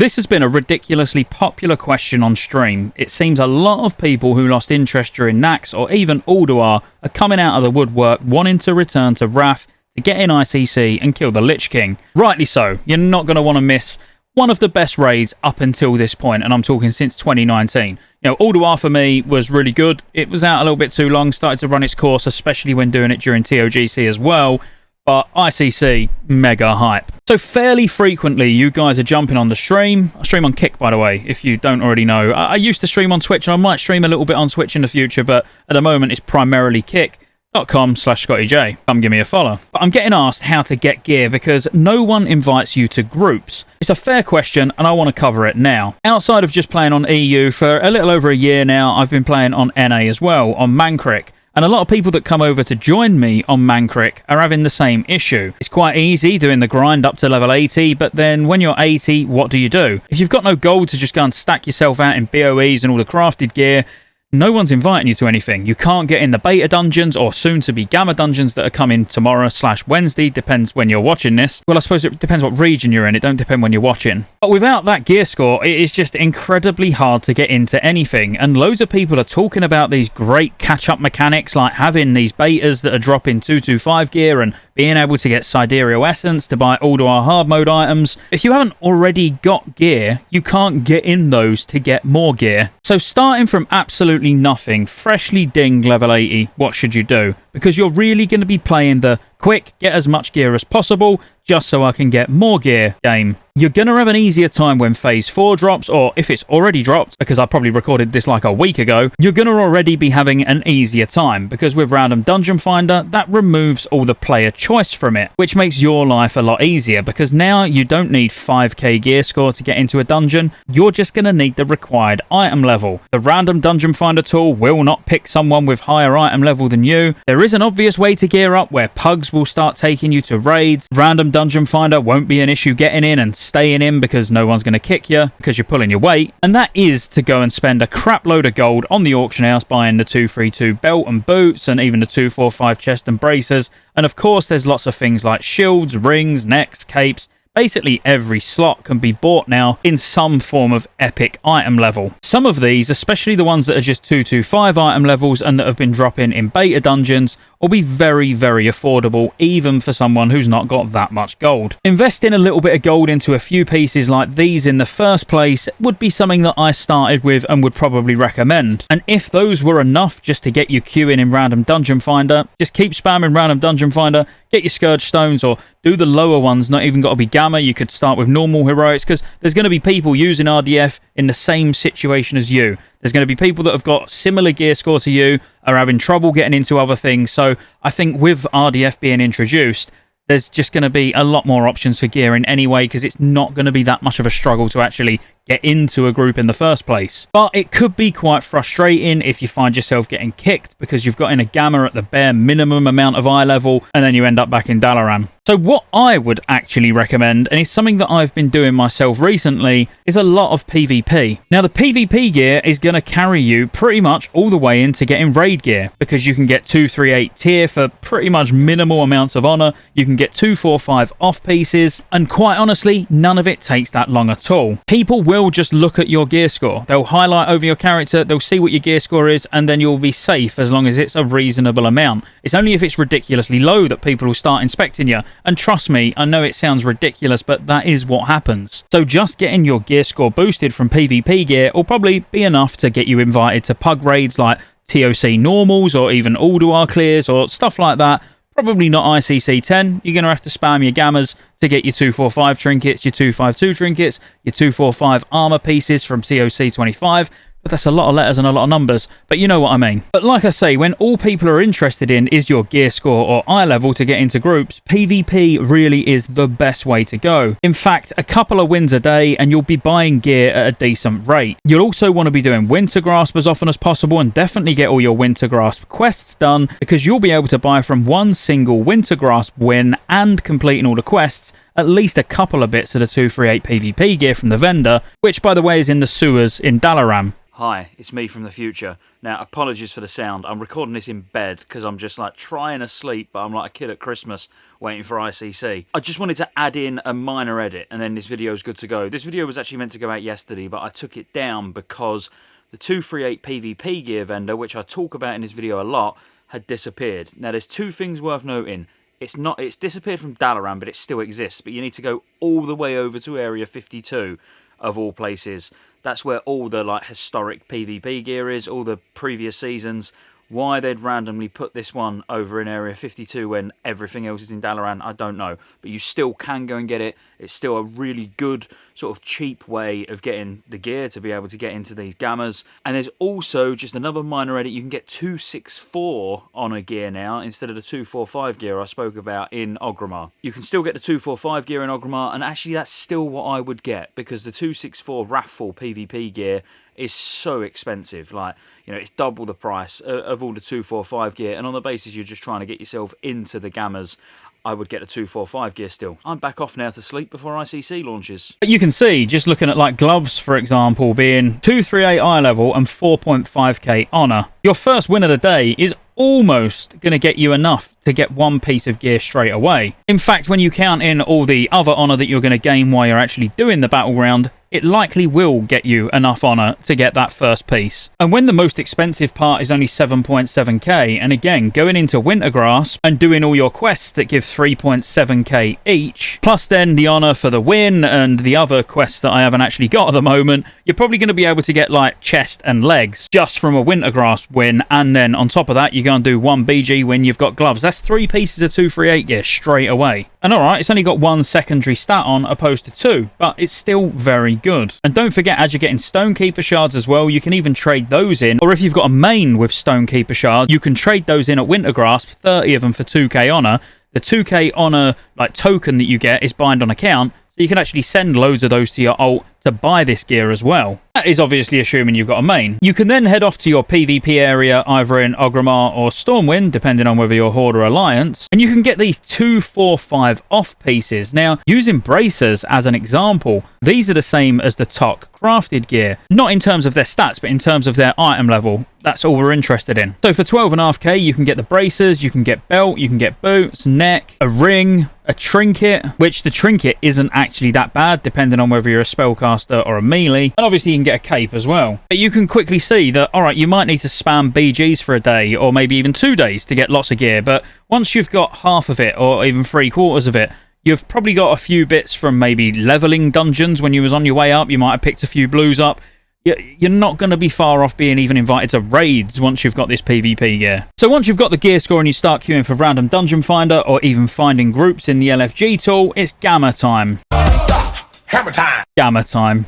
This has been a ridiculously popular question on stream. It seems a lot of people who lost interest during Nax or even Ulduar are coming out of the woodwork wanting to return to Wrath to get in ICC and kill the Lich King. Rightly so, you're not going to want to miss one of the best raids up until this point, and I'm talking since 2019. You know, Ulduar for me was really good. It was out a little bit too long, started to run its course, especially when doing it during TOGC as well. But ICC, mega hype. So fairly frequently, you guys are jumping on the stream. I stream on Kick, by the way, if you don't already know. I used to stream on Twitch, and I might stream a little bit on Twitch in the future, but at the moment, it's primarily Kick.com/Scottejaye. Come give me a follow. But I'm getting asked how to get gear because no one invites you to groups. It's a fair question, and I want to cover it now. Outside of just playing on EU for a little over a year now, I've been playing on NA as well, on Mankrik. And a lot of people that come over to join me on Mankrik are having the same issue. It's quite easy doing the grind up to level 80, but then when you're 80, what do? If you've got no gold to just go and stack yourself out in BOEs and all the crafted gear, no one's inviting you to anything. You can't get in the beta dungeons or soon to be gamma dungeons that are coming tomorrow/Wednesday. Depends when you're watching this. Well, I suppose it depends what region you're in. It don't depend when you're watching. But without that gear score, it is just incredibly hard to get into anything. And loads of people are talking about these great catch-up mechanics, like having these betas that are dropping 225 gear and being able to get Sidereal Essence to buy Ulduar hard mode items. If you haven't already got gear, you can't get in those to get more gear. So starting from absolutely nothing, freshly dinged level 80, what should you do? Because you're really going to be playing the quick, get as much gear as possible, just so I can get more gear game. You're going to have an easier time when Phase 4 drops, or if it's already dropped, because I probably recorded this like a week ago, you're going to already be having an easier time, because with Random Dungeon Finder, that removes all the player choice from it, which makes your life a lot easier, because now you don't need 5k gear score to get into a dungeon, you're just going to need the required item level. The Random Dungeon Finder tool will not pick someone with higher item level than you. There is an obvious way to gear up where pugs will start taking you to raids. Random Dungeon Finder won't be an issue getting in and staying in because no one's going to kick you because you're pulling your weight, and that is to go and spend a crap load of gold on the auction house buying the 232 belt and boots and even the 245 chest and bracers, and of course there's lots of things like shields, rings, necks, capes. Basically every slot can be bought now in some form of epic item level. Some of these, especially the ones that are just 225 item levels and that have been dropping in beta dungeons, will be very, very affordable even for someone who's not got that much gold. Investing a little bit of gold into a few pieces like these in the first place would be something that I started with and would probably recommend. And if those were enough just to get you queuing in Random Dungeon Finder, just keep spamming Random Dungeon Finder, get your Scourge Stones, or do the lower ones, not even got to be Gamma. You could start with normal heroics, because there's going to be people using RDF in the same situation as you. There's going to be people that have got similar gear score to you, are having trouble getting into other things. So I think with RDF being introduced, there's just going to be a lot more options for gearing anyway, because it's not going to be that much of a struggle to actually get into a group in the first place. But it could be quite frustrating if you find yourself getting kicked because you've got in a Gamma at the bare minimum amount of eye level and then you end up back in Dalaran. So what I would actually recommend, and it's something that I've been doing myself recently, is a lot of PvP. Now the PvP gear is going to carry you pretty much all the way into getting raid gear, because you can get 238 tier for pretty much minimal amounts of honor, you can get 245 off pieces, and quite honestly none of it takes that long at all. People will just look at your gear score. They'll highlight over your character, they'll see what your gear score is, and then you'll be safe as long as it's a reasonable amount. It's only if it's ridiculously low that people will start inspecting you. And trust me, I know it sounds ridiculous, but that is what happens. So just getting your gear score boosted from PvP gear will probably be enough to get you invited to pug raids like TOC normals or even Ulduar clears or stuff like that. Probably not ICC 10. You're going to have to spam your Gammas to get your 245 trinkets, your 252 trinkets, your 245 armor pieces from TOC 25. But that's a lot of letters and a lot of numbers, but you know what I mean. But like I say, when all people are interested in is your gear score or eye level to get into groups, PvP really is the best way to go. In fact, a couple of wins a day and you'll be buying gear at a decent rate. You'll also want to be doing Winter Grasp as often as possible, and definitely get all your Winter Grasp quests done, because you'll be able to buy from one single Winter Grasp win and completing all the quests at least a couple of bits of the 238 PvP gear from the vendor, which by the way is in the sewers in Dalaran. Hi, it's me from the future. Now, apologies for the sound. I'm recording this in bed because I'm just like trying to sleep, but I'm like a kid at Christmas waiting for ICC. I just wanted to add in a minor edit and then this video is good to go. This video was actually meant to go out yesterday, but I took it down because the 238 PvP gear vendor, which I talk about in this video a lot, had disappeared. Now, there's two things worth noting. It's disappeared from Dalaran, but it still exists, but you need to go all the way over to Area 52 of all places. That's where all the like historic PvP gear is, all the previous seasons. Why they'd randomly put this one over in Area 52 when everything else is in Dalaran, I don't know. But you still can go and get it. It's still a really good, sort of cheap way of getting the gear to be able to get into these gammas. And there's also just another minor edit. You can get 264 on a gear now instead of the 245 gear I spoke about in Orgrimmar. You can still get the 245 gear in Orgrimmar, and actually that's still what I would get because the 264 Wrathful PvP gear is so expensive. Like, you know, it's double the price of all the 245 gear, and on the basis you're just trying to get yourself into the gammas, I would get the 245 gear still. I'm back off now to sleep before ICC launches. But you can see, just looking at like gloves, for example, being 238 eye level and 4.5k honor, your first win of the day is almost going to get you enough to get one piece of gear straight away. In fact, when you count in all the other honor that you're going to gain while you're actually doing the battleground, it likely will get you enough honor to get that first piece. And when the most expensive part is only 7.7k, and again, going into Wintergrasp and doing all your quests that give 3.7k each, plus then the honor for the win and the other quests that I haven't actually got at the moment, you're probably going to be able to get like chest and legs just from a Wintergrasp win, and then on top of that, you go and do one BG win, you've got gloves. That's 3 pieces of 238 gear straight away. And alright, it's only got 1 secondary stat on opposed to 2, but it's still very good. And don't forget, as you're getting Stonekeeper shards as well, you can even trade those in, or if you've got a main with Stonekeeper shards, you can trade those in at Wintergrasp, 30 of them for 2k honor. The 2k honor like token that you get is bind on account, so you can actually send loads of those to your alt to buy this gear as well. That is obviously assuming you've got a main. You can then head off to your PvP area either in Orgrimmar or Stormwind, depending on whether you're Horde or Alliance, and you can get these 245 off pieces. Now, using bracers as an example, these are the same as the TOC crafted gear. Not in terms of their stats, but in terms of their item level. That's all we're interested in. So for 12.5k, you can get the bracers, you can get belt, you can get boots, neck, a ring, a trinket, which the trinket isn't actually that bad, depending on whether you're a spellcaster or a melee, and obviously you can get a cape as well. But you can quickly see that, alright, you might need to spam BGs for a day, or maybe even 2 days to get lots of gear, but once you've got half of it, or even 3/4 of it, you've probably got a few bits from maybe leveling dungeons when you was on your way up, you might have picked a few blues up. You're not going to be far off being even invited to raids once you've got this PvP gear. So once you've got the gear score and you start queuing for random dungeon finder or even finding groups in the LFG tool, it's gamma time. Stop! Hammer time! Gamma time.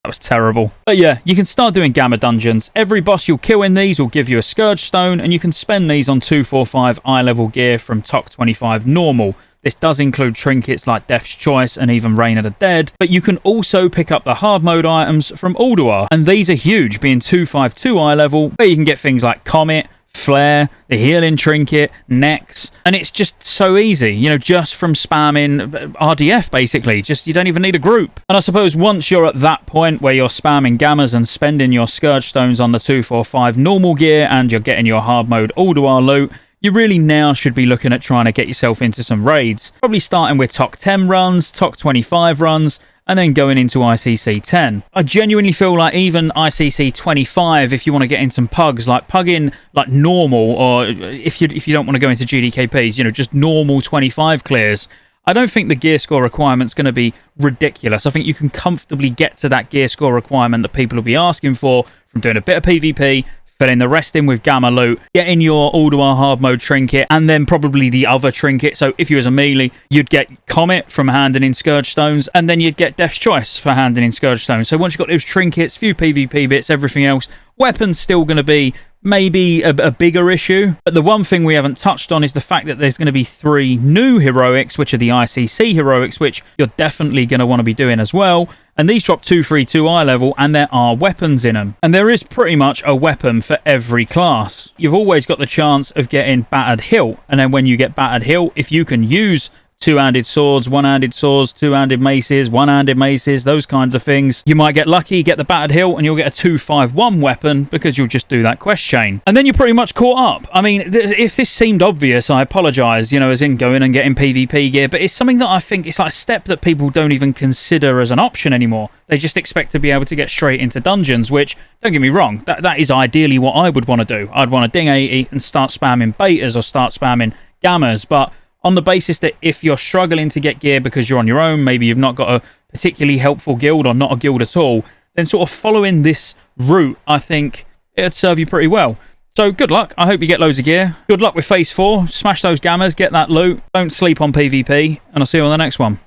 That was terrible. But yeah, you can start doing gamma dungeons. Every boss you'll kill in these will give you a Scourge Stone, and you can spend these on 245 eye level gear from TOC 25 normal. This does include trinkets like Death's Choice and even Reign of the Dead, but you can also pick up the hard mode items from Ulduar, and these are huge, being 252 eye level, where you can get things like Comet, Flare, the healing trinket, necks, and it's just so easy, you know, just from spamming RDF basically. Just, you don't even need a group. And I suppose once you're at that point where you're spamming gammas and spending your Scourge Stones on the 245 normal gear and you're getting your hard mode Ulduar loot, you really now should be looking at trying to get yourself into some raids. Probably starting with TOC 10 runs, TOC 25 runs, and then going into ICC 10. I genuinely feel like even ICC 25, if you want to get in some pugs, like pug in like normal, or if you don't want to go into GDKPs, you know, just normal 25 clears, I don't think the gear score requirement's going to be ridiculous. I think you can comfortably get to that gear score requirement that people will be asking for from doing a bit of PvP, filling the rest in with gamma loot, getting your Ulduar hard mode trinket, and then probably the other trinket. So if you was a melee, you'd get Comet from handing in Scourge Stones, and then you'd get Death's Choice for handing in Scourge Stones. So once you've got those trinkets, few PvP bits, everything else, weapons still going to be maybe a bigger issue. But the one thing we haven't touched on is the fact that there's going to be 3 new heroics, which are the ICC heroics, which you're definitely going to want to be doing as well. And these drop 232 eye level, and there are weapons in them. And there is pretty much a weapon for every class. You've always got the chance of getting Battered Hilt, and then when you get Battered Hilt, if you can use two-handed swords, one-handed swords, two-handed maces, one-handed maces, those kinds of things. You might get lucky, get the battered hilt, and you'll get a 251 weapon because you'll just do that quest chain. And then you're pretty much caught up. I mean, if this seemed obvious, I apologise, you know, as in going and getting PvP gear, but it's something that I think it's like a step that people don't even consider as an option anymore. They just expect to be able to get straight into dungeons, which, don't get me wrong, that is ideally what I would want to do. I'd want to ding 80 and start spamming betas or start spamming gammas, but on the basis that if you're struggling to get gear because you're on your own, maybe you've not got a particularly helpful guild or not a guild at all, then sort of following this route, I think it'd serve you pretty well. So good luck. I hope you get loads of gear. Good luck with Phase 4. Smash those gammas, get that loot. Don't sleep on PvP, and I'll see you on the next one.